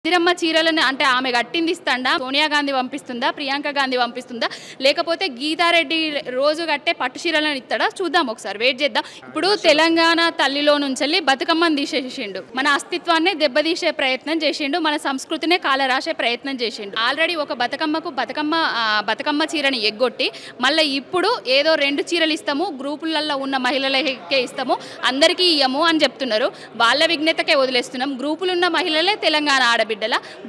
ఇందిరమ్మ చీరలను అంటే ఆమె కట్టింది ఇస్తాండా, సోనియా గాంధీ పంపిస్తుందా, ప్రియాంక గాంధీ పంపిస్తుందా, లేకపోతే గీతారెడ్డి రోజు కట్టే పట్టు చీరలను ఇస్తాడా చూద్దాం, ఒకసారి వెయిట్ చేద్దాం. ఇప్పుడు తెలంగాణ తల్లిలో నుంచి బతుకమ్మని తీసేసిండు, మన అస్తిత్వాన్ని దెబ్బతీసే ప్రయత్నం చేసిండు, మన సంస్కృతినే కాలరాసే ప్రయత్నం చేసిండు. ఆల్రెడీ ఒక బతుకమ్మ చీరని ఎగ్గొట్టి మళ్ళీ ఇప్పుడు ఏదో 2 చీరలు ఇస్తాము, గ్రూపులలో ఉన్న మహిళలకే ఇస్తాము, అందరికీ ఇయ్యము అని చెప్తున్నారు. వాళ్ళ విజ్ఞతకే వదిలేస్తున్నాం. గ్రూపులు ఉన్న మహిళలే తెలంగాణ ఆడబిడ్డల,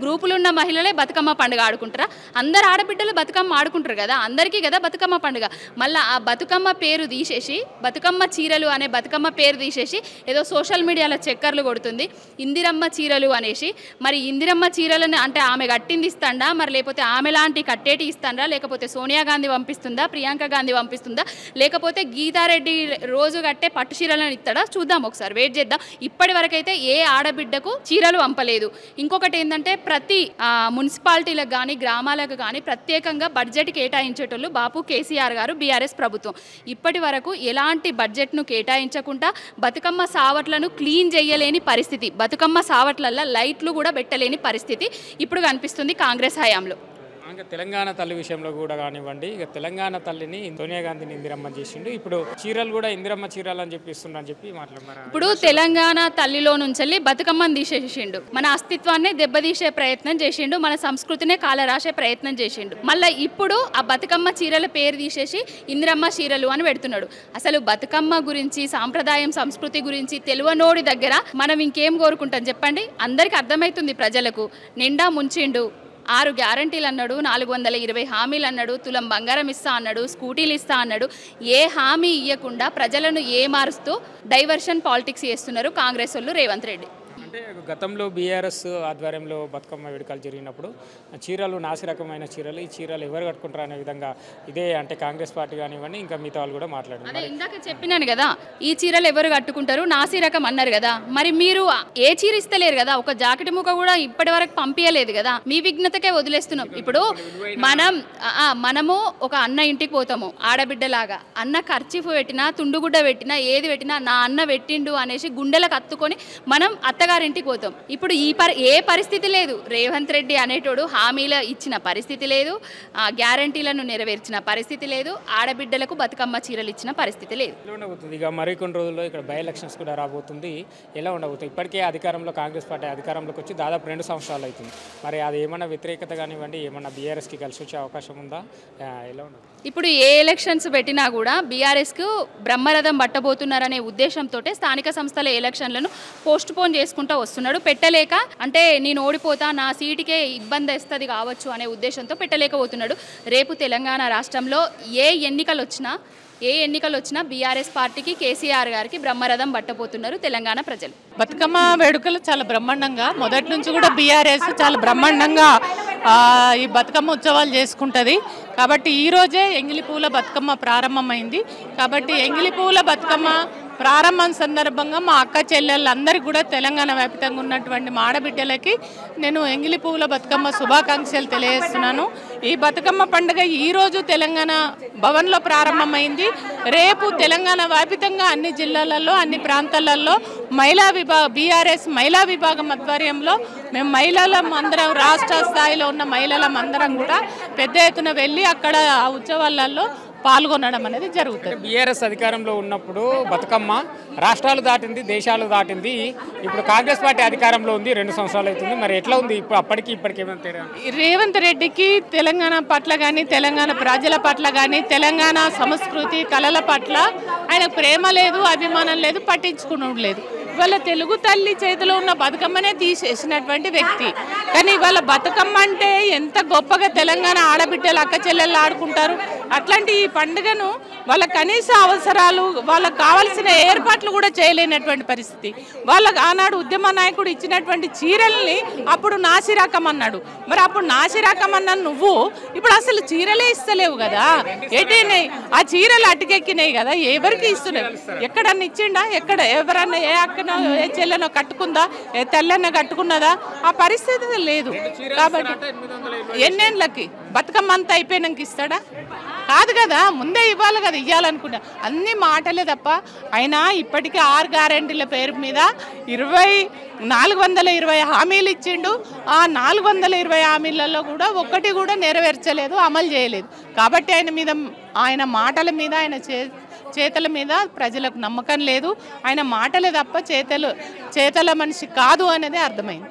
గ్రూపులు ఉన్న మహిళలే బతుకమ్మ పండుగ ఆడుకుంటారా? అందరు ఆడబిడ్డలు బతుకమ్మ ఆడుకుంటారు కదా, అందరికీ కదా బతుకమ్మ పండుగ. మళ్ళీ ఆ బతుకమ్మ పేరు తీసేసి, బతుకమ్మ చీరలు అనే బతుకమ్మ పేరు తీసేసి ఏదో సోషల్ మీడియాలో చక్కర్లు కొడుతుంది ఇందిరమ్మ చీరలు అనేసి. మరి ఇందిరమ్మ చీరలను అంటే ఆమె కట్టింది ఇస్తాండా, మరి లేకపోతే ఆమె లాంటి కట్టేటి ఇస్తాండా, లేకపోతే సోనియా గాంధీ పంపిస్తుందా, ప్రియాంక గాంధీ పంపిస్తుందా, లేకపోతే గీతారెడ్డి రోజు కట్టే పట్టు చీరలను ఇస్తాడా చూద్దాం, ఒకసారి వెయిట్ చేద్దాం. ఇప్పటి వరకైతే ఏ ఆడబిడ్డకు చీరలు పంపలేదు. ఇంకొకటి ఏంటంటే ప్రతి మున్సిపాలిటీలకు కానీ గ్రామాలకు కానీ ప్రత్యేకంగా బడ్జెట్ కేటాయించేటోళ్ళు బాపు కేసీఆర్ గారు, బీఆర్ఎస్ ప్రభుత్వం. ఇప్పటి వరకు ఎలాంటి బడ్జెట్ను కేటాయించకుండా బతుకమ్మ సావట్లను క్లీన్ చేయలేని పరిస్థితి, బతుకమ్మ సావట్లల్లో లైట్లు కూడా పెట్టలేని పరిస్థితి ఇప్పుడు కనిపిస్తుంది కాంగ్రెస్ హయాంలో. ఇంకా తెలంగాణ తల్లి విషయంలో కూడా కానివ్వండి, ఇక తెలంగాణ తల్లిని సోనియా గాంధీని ఇందిరమ్మ చేసిండు. ఇప్పుడు చీరలు కూడా ఇందిరమ్మ చీరలు అని చెప్పి మాట్లాడారు. ఇప్పుడు తెలంగాణ తల్లిలో నుంచి బతుకమ్మని తీసేసిండు, మన అస్తిత్వాన్ని దెబ్బతీసే ప్రయత్నం చేసిండు, మన సంస్కృతినే కాలరాసే ప్రయత్నం చేసిండు. మళ్ళీ ఇప్పుడు ఆ బతుకమ్మ చీరల పేరు తీసేసి ఇందిరమ్మ చీరలు అని పెడుతున్నాడు. అసలు బతుకమ్మ గురించి, సాంప్రదాయం సంస్కృతి గురించి తెలువనోడి దగ్గర మనం ఇంకేం కోరుకుంటాం చెప్పండి? అందరికి అర్థమవుతుంది ప్రజలకు. నిండా ముంచిండు, 6 గ్యారంటీలు అన్నాడు, 420 హామీలు అన్నాడు, తులం బంగారం ఇస్తా అన్నాడు, స్కూటీలు ఇస్తా అన్నాడు. ఏ హామీ ఇవ్వకుండా ప్రజలను ఏమారుస్తూ డైవర్షన్ పాలిటిక్స్ చేస్తున్నారు కాంగ్రెస్ వాళ్ళు, రేవంత్ రెడ్డి. అంటే గతంలో బీఆర్ఎస్ ఆధ్వర్యంలో బతుకమ్మ వేడుకలు జరిగినప్పుడు చీరలు నాసిరకమైన చీరలు, ఈ చీరలు ఎవరు కట్టుకుంటారు అనే విధంగా ఇదే అంటే కాంగ్రెస్ పార్టీ కానివ్వండి ఇంకా మిగతా వాళ్ళు కూడా మాట్లాడారు. అదే ఇందాక చెప్పినాను కదా, ఈ చీరలు ఎవరు కట్టుకుంటారు, నాసిరకం అన్నారు కదా, మరి మీరు ఏ చీర ఇస్తలేరు కదా, ఒక జాకెట్ ముక్క కూడా ఇప్పటి వరకు పంపించలేదు కదా, మీ విఘ్నతకే వదిలేస్తున్నాం. ఇప్పుడు మనము ఒక అన్న ఇంటికి పోతాము ఆడబిడ్డలాగా, అన్న ఖర్చీఫ్ పెట్టినా, తుండుగుడ్డ పెట్టినా, ఏది పెట్టినా నా అన్న పెట్టిండు అనేసి గుండెలకు అత్తుకొని మనం అత్తగారింటికి పోతాం. ఇప్పుడు ఏ పరిస్థితి లేదు. రేవంత్ రెడ్డి అనేటోడు హామీలు ఇచ్చిన పరిస్థితి లేదు, గ్యారంటీలను నెరవేర్చిన పరిస్థితి లేదు, ఆడబిడ్డలకు బతుకమ్మ చీరలు ఇచ్చిన పరిస్థితి లేదు. ఉండబోతుంది ఇక మరికొన్ని రోజుల్లో ఇక్కడ బై ఎలక్షన్స్ కూడా రాబోతుంది. ఎలా ఉండబోతుంది? ఇప్పటికే అధికారంలో కాంగ్రెస్ పార్టీ అధికారంలోకి వచ్చి దాదాపు 2 సంవత్సరాలు అవుతుంది. మరి అది ఏమన్నా వ్యతిరేకత కానివ్వండి, ఏమన్నా బీఆర్ఎస్కి కలిసి వచ్చే అవకాశం ఉందా? ఎలా ఉండదు? ఇప్పుడు ఏ ఎలక్షన్స్ పెట్టినా కూడా బీఆర్ఎస్కు బ్రహ్మరథం పట్టబోతున్నారనే ఉద్దేశంతో స్థానిక సంస్థల ఎలక్షన్లను పోస్ట్ పోన్ చేసుకుంటూ వస్తున్నాడు. పెట్టలేక అంటే నేను ఓడిపోతా, నా సీటుకే ఇబ్బంది వస్తుంది కావచ్చు అనే ఉద్దేశంతో పెట్టలేకపోతున్నాడు. రేపు తెలంగాణ రాష్ట్రంలో ఏ ఎన్నికలు వచ్చినా బీఆర్ఎస్ పార్టీకి, కేసీఆర్ గారికి బ్రహ్మరథం పట్టబోతున్నారు తెలంగాణ ప్రజలు. బతుకమ్మ వేడుకలు చాలా బ్రహ్మాండంగా, మొదటి నుంచి కూడా బీఆర్ఎస్ చాలా బ్రహ్మాండంగా ఈ బతుకమ్మ ఉత్సవాలు చేసుకుంటుంది. కాబట్టి ఈరోజే ఎంగిలి పూల బతుకమ్మ ప్రారంభమైంది. కాబట్టి ఎంగిలి పూల బతుకమ్మ ప్రారంభం సందర్భంగా మా అక్క చెల్లెళ్ళందరికీ కూడా తెలంగాణ వ్యాప్తంగా ఉన్నటువంటి మా ఆడబిడ్డలకి నేను ఎంగిలి పువ్వుల బతుకమ్మ శుభాకాంక్షలు తెలియజేస్తున్నాను. ఈ బతుకమ్మ పండుగ ఈరోజు తెలంగాణ భవన్లో ప్రారంభమైంది. రేపు తెలంగాణ వ్యాప్తంగా అన్ని జిల్లాలలో, అన్ని ప్రాంతాలలో బీఆర్ఎస్ మహిళా విభాగం ఆధ్వర్యంలో మేము మహిళలం అందరం, రాష్ట్ర స్థాయిలో ఉన్న మహిళలం అందరం కూడా పెద్ద ఎత్తున వెళ్ళి అక్కడ ఆ ఉత్సవాలలో పాల్గొనడం అనేది జరుగుతుంది. బీఆర్ఎస్ అధికారంలో ఉన్నప్పుడు బతుకమ్మ రాష్ట్రాలు దాటింది, దేశాలు దాటింది. ఇప్పుడు కాంగ్రెస్ పార్టీ అధికారంలో ఉంది, 2 సంవత్సరాలు అవుతుంది. మరి ఎట్లా ఉంది ఇప్పుడు ఇప్పటికి ఏమైనా తేడా? రేవంత్ రెడ్డికి తెలంగాణ పట్ల కానీ, తెలంగాణ ప్రజల పట్ల కానీ, తెలంగాణ సంస్కృతి కళల పట్ల ఆయన ప్రేమ లేదు, అభిమానం లేదు, పట్టించుకున్నది లేదు. ఇవాళ తెలుగు తల్లి చేతిలో ఉన్న బతుకమ్మనే తీసేసినటువంటి వ్యక్తి. కానీ ఇవాళ బతుకమ్మ అంటే ఎంత గొప్పగా తెలంగాణ ఆడబిడ్డలు, అక్క చెల్లెళ్ళు ఆడుకుంటారు. అట్లాంటి ఈ పండుగను వాళ్ళ కనీస అవసరాలు, వాళ్ళకు కావాల్సిన ఏర్పాట్లు కూడా చేయలేనటువంటి పరిస్థితి. వాళ్ళకు ఆనాడు ఉద్యమ నాయకుడు ఇచ్చినటువంటి చీరల్ని అప్పుడు నాసిరకం అన్నాడు. మరి అప్పుడు నాసిరకం అన్నాను నువ్వు, ఇప్పుడు అసలు చీరలే ఇస్తలేవు కదా, ఎటైనాయి ఆ చీరలు? అటుకెక్కినాయి కదా, ఎవరికి ఇస్తున్నాయి? ఎక్కడన్నా ఇచ్చిండా? ఎవరన్నా ఏ అక్కనో ఏ చెల్లెనో కట్టుకుందా, ఏ తెల్లన్న కట్టుకున్నదా? ఆ పరిస్థితి లేదు. కాబట్టి ఎన్నేళ్ళకి బతుకమ్మ అంతా అయిపోయినాక ఇస్తాడా? కాదు కదా, ముందే ఇవ్వాలి కదా, ఇవ్వాలనుకుంటా. అన్ని మాటలే తప్ప ఆయన ఇప్పటికీ 6 గ్యారెంటీల పేరు మీద 420 హామీలు ఇచ్చిండు. ఆ 420 హామీలలో కూడా ఒక్కటి కూడా నెరవేర్చలేదు, అమలు చేయలేదు. కాబట్టి ఆయన మాటల మీద ఆయన చేతల మీద ప్రజలకు నమ్మకం లేదు. ఆయన మాటలే తప్ప చేతల మనిషి కాదు అనేది అర్థమైంది.